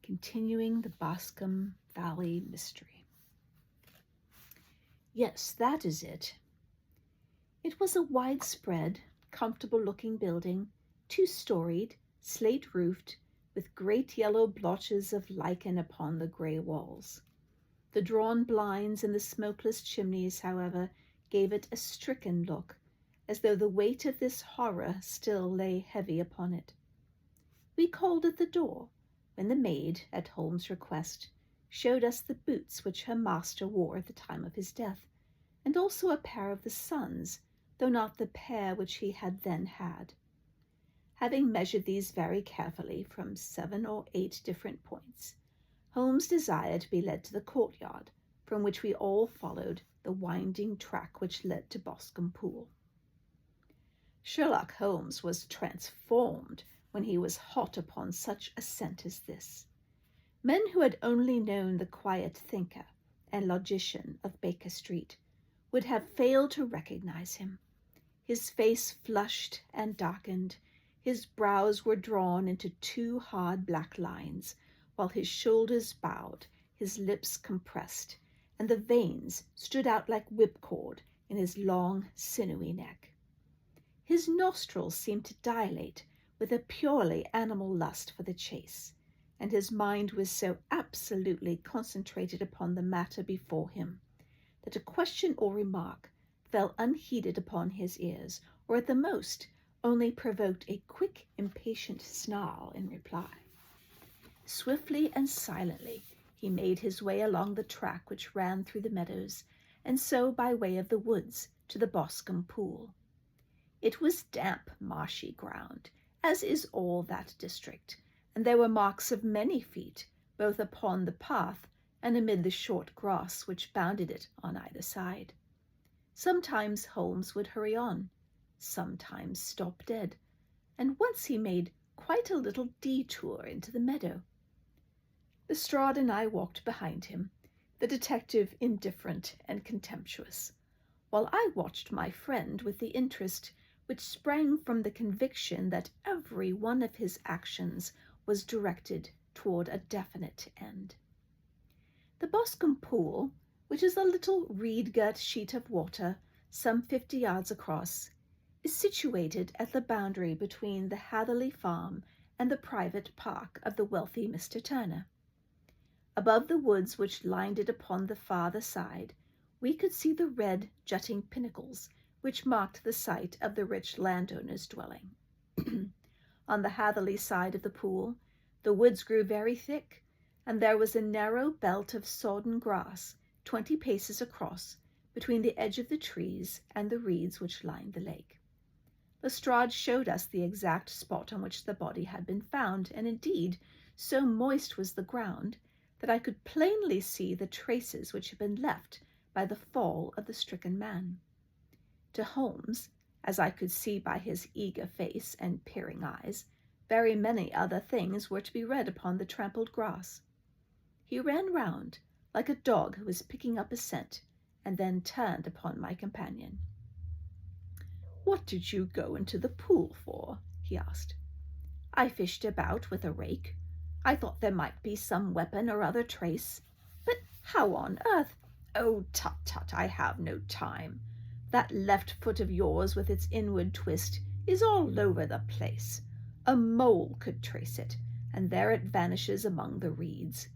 continuing the Boscombe Valley mystery. Yes, that is it. It was a widespread, comfortable-looking building, two-storied, slate-roofed, with great yellow blotches of lichen upon the grey walls. The drawn blinds and the smokeless chimneys, however, gave it a stricken look, as though the weight of this horror still lay heavy upon it. We called at the door, when the maid, at Holmes' request, showed us the boots which her master wore at the time of his death, and also a pair of the son's, though not the pair which he had then had. Having measured these very carefully from 7 or 8 different points, Holmes desired to be led to the courtyard, from which we all followed the winding track which led to Boscombe Pool. Sherlock Holmes was transformed when he was hot upon such a scent as this. Men who had only known the quiet thinker and logician of Baker Street would have failed to recognize him. His face flushed and darkened, his brows were drawn into 2 hard black lines, while his shoulders bowed, his lips compressed, and the veins stood out like whipcord in his long, sinewy neck. His nostrils seemed to dilate with a purely animal lust for the chase, and his mind was so absolutely concentrated upon the matter before him that a question or remark fell unheeded upon his ears, or at the most only provoked a quick, impatient snarl in reply. Swiftly and silently he made his way along the track which ran through the meadows, and so by way of the woods to the Boscombe Pool. It was damp, marshy ground, as is all that district, and there were marks of many feet, both upon the path and amid the short grass which bounded it on either side. Sometimes Holmes would hurry on, sometimes stop dead, and once he made quite a little detour into the meadow. Lestrade and I walked behind him, the detective indifferent and contemptuous, while I watched my friend with the interest which sprang from the conviction that every one of his actions was directed toward a definite end. The Boscombe Pool, which is a little reed-girt sheet of water some 50 yards across, is situated at the boundary between the Hatherley farm and the private park of the wealthy Mr. Turner. Above the woods which lined it upon the farther side, we could see the red, jutting pinnacles which marked the site of the rich landowner's dwelling. On the Hatherley side of the pool, the woods grew very thick, and there was a narrow belt of sodden grass 20 paces across between the edge of the trees and the reeds which lined the lake. Lestrade showed us the exact spot on which the body had been found, and indeed, so moist was the ground that I could plainly see the traces which had been left by the fall of the stricken man. To Holmes, as I could see by his eager face and peering eyes, very many other things were to be read upon the trampled grass. He ran round, like a dog who was picking up a scent, and then turned upon my companion. "What did you go into the pool for?" he asked. "I fished about with a rake. I thought there might be some weapon or other trace. But how on earth—" "Oh, tut-tut, I have no time. That left foot of yours with its inward twist is all over the place. A mole could trace it, and there it vanishes among the reeds.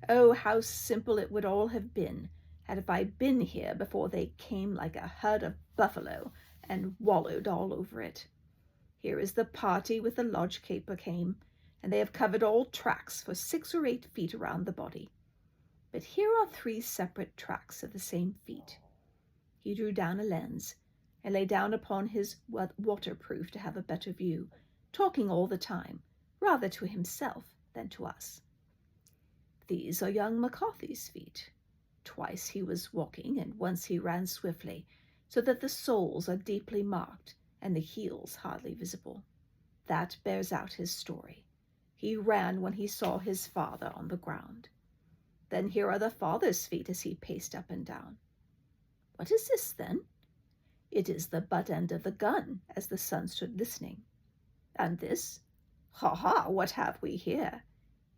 Oh, how simple it would all have been, had I been here before they came like a herd of buffalo and wallowed all over it. Here is the party with the lodge caper came, and they have covered all tracks for 6 or 8 feet around the body. But here are 3 separate tracks of the same feet." He drew down a lens and lay down upon his waterproof to have a better view, talking all the time, rather to himself than to us. "These are young McCarthy's feet. Twice he was walking, and once he ran swiftly, so that the soles are deeply marked and the heels hardly visible. That bears out his story. He ran when he saw his father on the ground. Then here are the father's feet as he paced up and down. What is this, then? It is the butt end of the gun, as the son stood listening. And this? Ha ha, what have we here?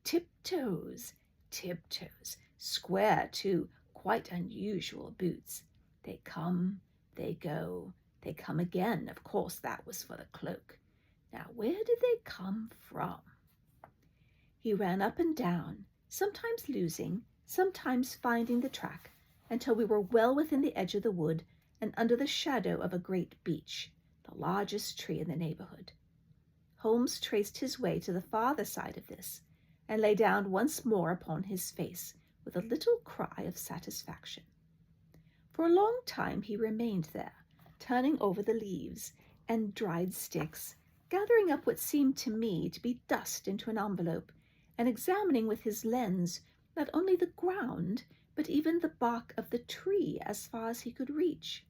Tiptoes, tiptoes, square too, quite unusual boots. They come, they go, they come again. Of course, that was for the cloak. Now, where did they come from? He ran up and down, sometimes losing, sometimes finding the track, until we were well within the edge of the wood and under the shadow of a great beech, the largest tree in the neighborhood. Holmes traced his way to the farther side of this, and lay down once more upon his face with a little cry of satisfaction. For a long time he remained there, turning over the leaves and dried sticks, gathering up what seemed to me to be dust into an envelope, and examining with his lens not only the ground, but even the bark of the tree as far as he could reach.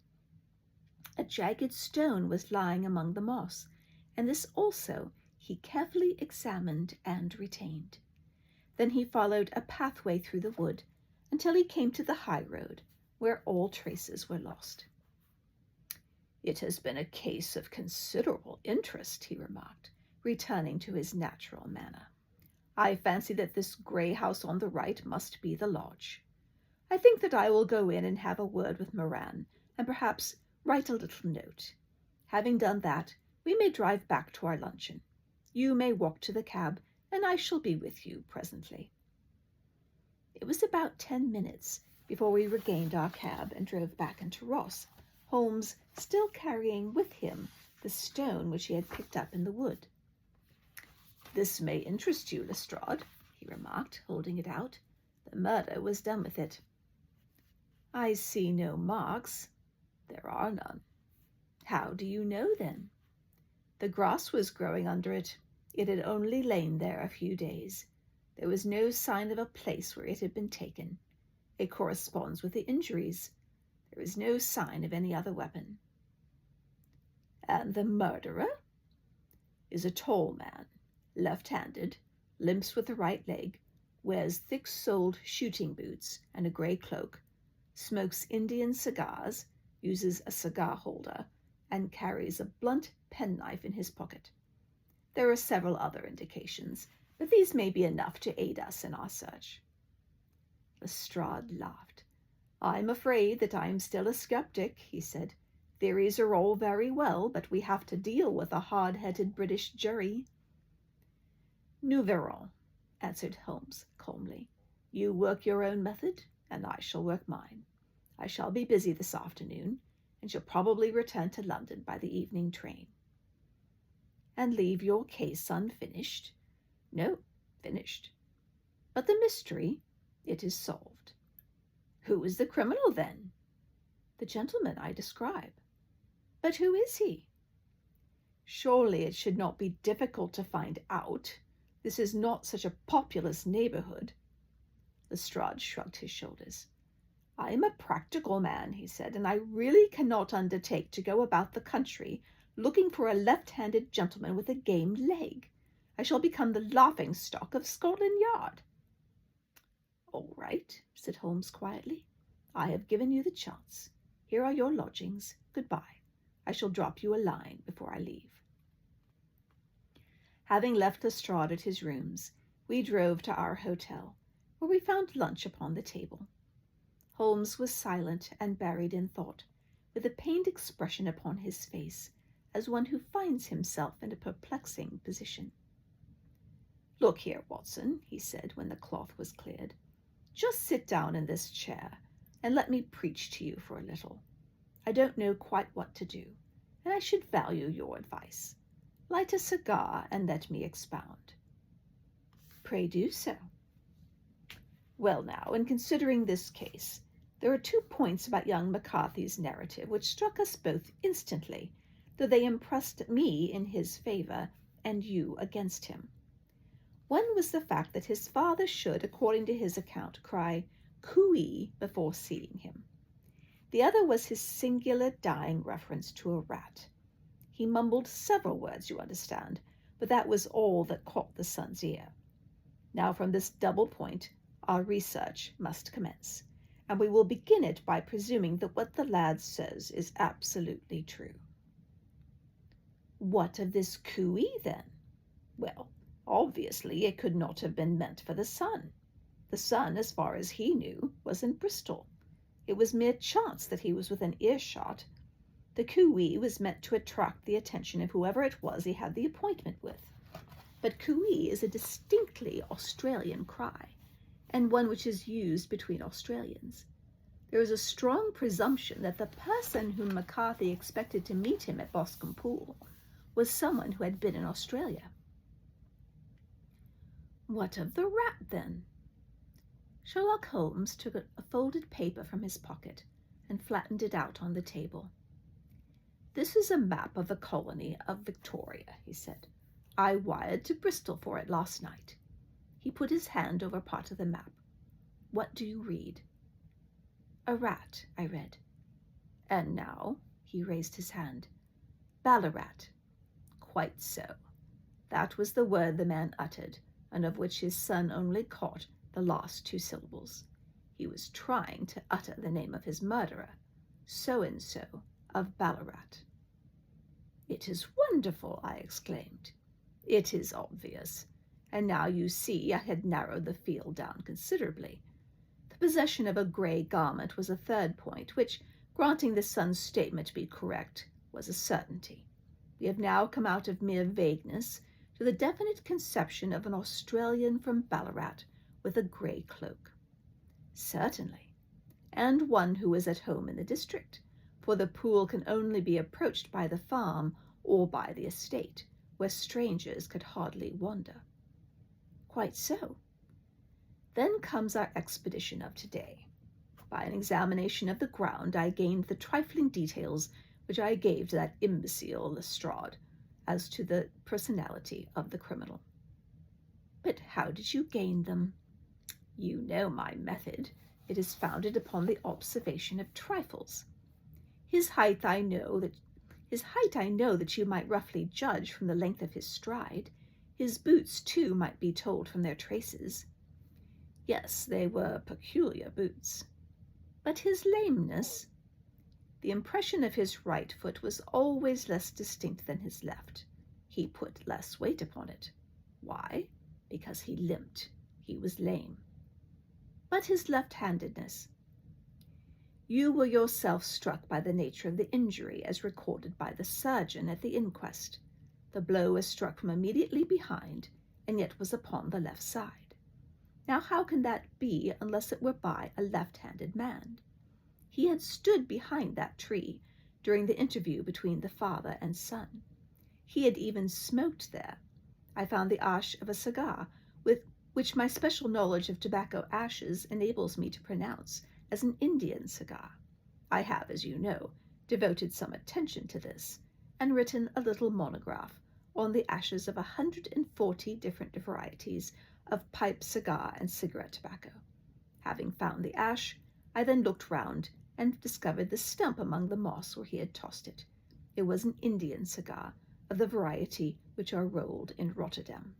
A jagged stone was lying among the moss, and this also he carefully examined and retained. Then he followed a pathway through the wood until he came to the high road, where all traces were lost. "It has been a case of considerable interest," he remarked, returning to his natural manner. "I fancy that this grey house on the right must be the lodge. I think that I will go in and have a word with Moran, and perhaps write a little note. Having done that, we may drive back to our luncheon. You may walk to the cab, and I shall be with you presently." It was about 10 minutes before we regained our cab and drove back into Ross, Holmes still carrying with him the stone which he had picked up in the wood. "This may interest you, Lestrade," he remarked, holding it out. "The murder was done with it." "I see no marks." "There are none." "How do you know, then?" "The grass was growing under it. It had only lain there a few days. There was no sign of a place where it had been taken. It corresponds with the injuries. There is no sign of any other weapon." "And the murderer?" "Is a tall man, left-handed, limps with the right leg, wears thick-soled shooting boots and a grey cloak, smokes Indian cigars, uses a cigar holder, and carries a blunt penknife in his pocket. There are several other indications, but these may be enough to aid us in our search." Lestrade laughed. "I'm afraid that I'm still a skeptic," he said. "Theories are all very well, but we have to deal with a hard-headed British jury." "Nous verrons," answered Holmes calmly. "You work your own method, and I shall work mine. I shall be busy this afternoon, and shall probably return to London by the evening train." "And leave your case unfinished?" "No, finished." "But the mystery?" "It is solved." "Who is the criminal, then?" "The gentleman I describe." "But who is he?" "Surely it should not be difficult to find out. This is not such a populous neighborhood." Lestrade shrugged his shoulders. "I am a practical man," he said, "and I really cannot undertake to go about the country looking for a left-handed gentleman with a game leg. I shall become the laughing-stock of Scotland Yard." "All right," said Holmes quietly. "I have given you the chance. Here are your lodgings. Goodbye. I shall drop you a line before I leave." Having left Lestrade at his rooms, we drove to our hotel, where we found lunch upon the table. Holmes was silent and buried in thought, with a pained expression upon his face, as one who finds himself in a perplexing position. "Look here, Watson," he said when the cloth was cleared. "Just sit down in this chair, and let me preach to you for a little. I don't know quite what to do, and I should value your advice. Light a cigar, and let me expound." "Pray do so." "Well now, in considering this case, there are 2 points about young McCarthy's narrative which struck us both instantly, though they impressed me in his favor and you against him. One was the fact that his father should, according to his account, cry "cooey" before seeing him. The other was his singular dying reference to a rat. He mumbled several words, you understand, but that was all that caught the son's ear. Now from this double point our research must commence, and we will begin it by presuming that what the lad says is absolutely true." "What of this cooey, then?" "Well, Obviously, it could not have been meant for the Sun. The Sun, as far as he knew, was in Bristol. It was mere chance that he was within earshot. The cooee was meant to attract the attention of whoever it was he had the appointment with. But cooee is a distinctly Australian cry, and one which is used between Australians. There is a strong presumption that the person whom McCarthy expected to meet him at Boscombe Pool was someone who had been in Australia. What of the rat, then? Sherlock Holmes took a folded paper from his pocket and flattened it out on the table. This is a map of the colony of Victoria, he said. I wired to Bristol for it last night. He put his hand over part of the map. What do you read? A rat, I read. And now, he raised his hand. Ballarat. Quite so. That was the word the man uttered, and of which his son only caught the last two syllables. He was trying to utter the name of his murderer, so-and-so of Ballarat. It is wonderful, I exclaimed. It is obvious, and now you see I had narrowed the field down considerably. The possession of a grey garment was a third point, which, granting the son's statement to be correct, was a certainty. We have now come out of mere vagueness to the definite conception of an Australian from Ballarat with a grey cloak. Certainly, and one who was at home in the district, for the pool can only be approached by the farm or by the estate, where strangers could hardly wander. Quite so. Then comes our expedition of today. By an examination of the ground, I gained the trifling details which I gave to that imbecile Lestrade as to the personality of the criminal. But how did you gain them? You know my method. It is founded upon the observation of trifles. His height I know that you might roughly judge from the length of his stride. His boots, too, might be told from their traces. Yes, they were peculiar boots. But his lameness? The impression of his right foot was always less distinct than his left. He put less weight upon it. Why? Because he limped. He was lame. But his left-handedness? You were yourself struck by the nature of the injury as recorded by the surgeon at the inquest. The blow was struck from immediately behind, and yet was upon the left side. Now how can that be unless it were by a left-handed man? He had stood behind that tree during the interview between the father and son. He had even smoked there. I found the ash of a cigar, which my special knowledge of tobacco ashes enables me to pronounce as an Indian cigar. I have, as you know, devoted some attention to this, and written a little monograph on the ashes of 140 different varieties of pipe, cigar, and cigarette tobacco. Having found the ash, I then looked round and discovered the stump among the moss where he had tossed it. It was an Indian cigar, of the variety which are rolled in Rotterdam.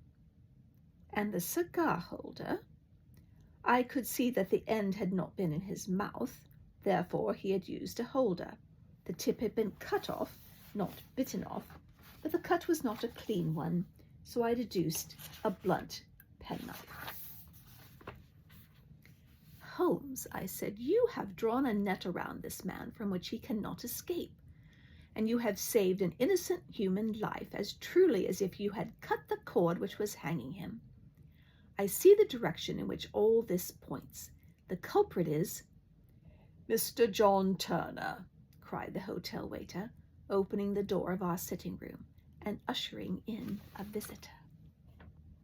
And the cigar holder? I could see that the end had not been in his mouth, therefore he had used a holder. The tip had been cut off, not bitten off, but the cut was not a clean one, so I deduced a blunt penknife. Holmes, I said, you have drawn a net around this man from which he cannot escape, and you have saved an innocent human life as truly as if you had cut the cord which was hanging him. I see the direction in which all this points. The culprit is— Mr. John Turner, cried the hotel waiter, opening the door of our sitting room and ushering in a visitor.